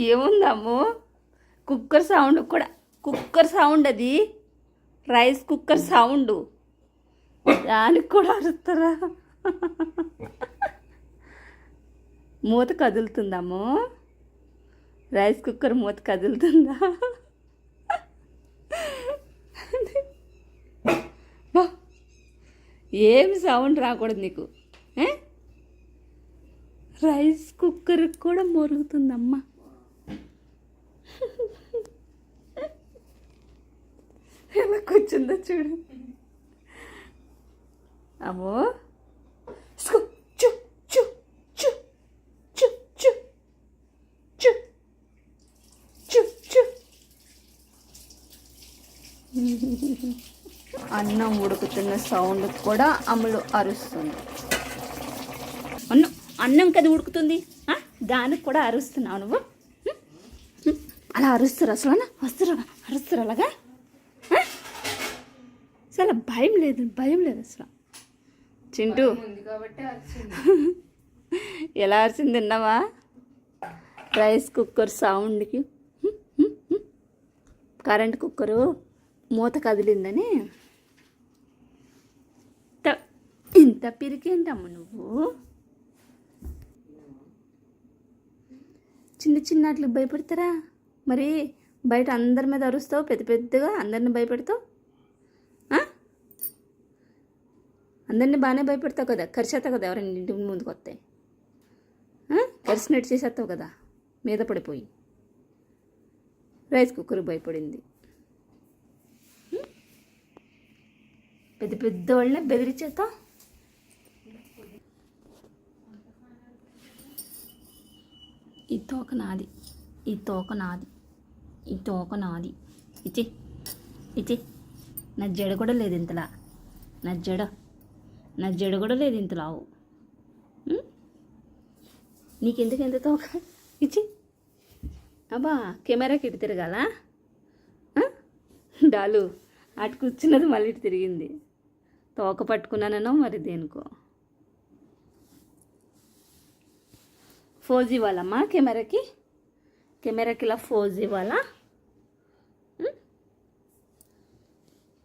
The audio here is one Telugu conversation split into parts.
ఏముందమ్మో కుక్కర్ సౌండ్ కూడా, కుక్కర్ సౌండ్ అది, రైస్ కుక్కర్ సౌండ్, దానికి కూడా అరుస్తారా? మూత కదులుతుందమ్మో, రైస్ కుక్కర్ మూత కదులుతుందా? ఏం సౌండ్ రాకూడదు నీకు. రైస్ కుక్కర్ కూడా మొరుగుతుందమ్మా. ఎలా కూర్చుందో చూడు. అమ్మో అన్నం ఉడుకుతున్న సౌండ్ కూడా అమ్ములు అరుస్తుంది. అన్నం కదా ఉడుకుతుంది, దానికి కూడా అరుస్తున్నావు నువ్వు. అలా అరుస్తారు అసలు, అరుస్తారు అలాగా. అసలు భయం లేదు అసలు. చింటూ ఎలా అరిసింది విన్నావా? రైస్ కుక్కర్ సౌండ్కి కరెంట్ కుక్కరు మూత కదిలిందని. ఇంత పిరికేంటమ్మ నువ్వు? చిన్న వాటికి భయపడతారా మరి? బయట అందరి మీద అరుస్తావు, పెద్దగా అందరిని భయపెడతావు. అందరినీ బాగానే భయపెడతావు కదా, కరిచేస్తావు కదా ఎవరైనా ఇంటి ముందుకు వస్తాయి. కరిసినట్టు చేసేస్తావు కదా మీద పడిపోయి. రైస్ కుక్కర్ భయపడింది. పెద్ద వాళ్ళనే బెదిరించేస్తావు. ఈ తోక నాది, ఇచ్చి నా జడ కూడా లేదు ఇంతలా, నా జడ కూడా లేదు ఇంతలావు. నీకెందుకు ఎంత తోక? ఇచ్చి అబ్బా, కెమెరాకి ఇటు తిరగాల డాలు. అటు కూర్చున్నది మళ్ళీ ఇటు తిరిగింది. తోక పట్టుకున్నానో మరి దేనికో. ఫోజ్ ఇవ్వాలమ్మా కెమెరాకి ఇలా ఫోజ్ ఇవ్వాలా?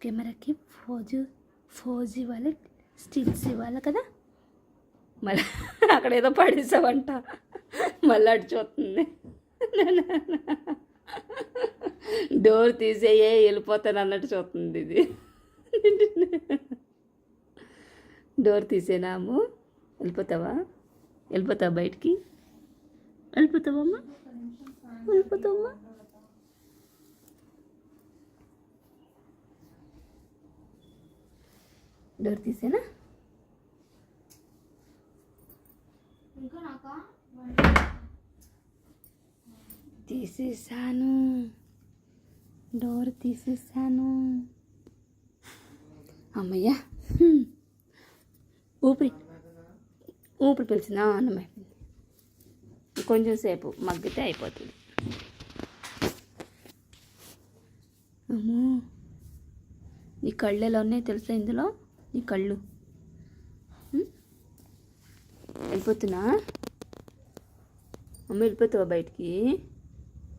కెమెరాకి ఫోజ్ ఇవ్వాలి, స్టిల్స్ ఇవ్వాలి కదా. మళ్ళీ అక్కడ ఏదో పడేసావంట, మళ్ళీ అటు చూస్తుంది. డోర్ తీసేయే వెళ్ళిపోతాను అన్నట్టు చూస్తుంది ఇది. డోర్ తీసేనాము, వెళ్ళిపోతావా బయటికి? వెళ్ళిపోతావమ్మా? డోర్ తీసేనా? తీసేసాను, డోర్ తీసేసాను. అమ్మయ్యా, ఊపిరి పిలిచిందా? అన్నం అయిపోయింది. కొంచెం సేపు మగ్గితే అయిపోతుంది. అమ్మో, నీ కళ్ళు ఎలా ఉన్నాయి తెలుసా? ఇందులో నీ కళ్ళు వెళ్ళిపోతున్నా. అమ్మ వెళ్ళిపోతావా బయటికి?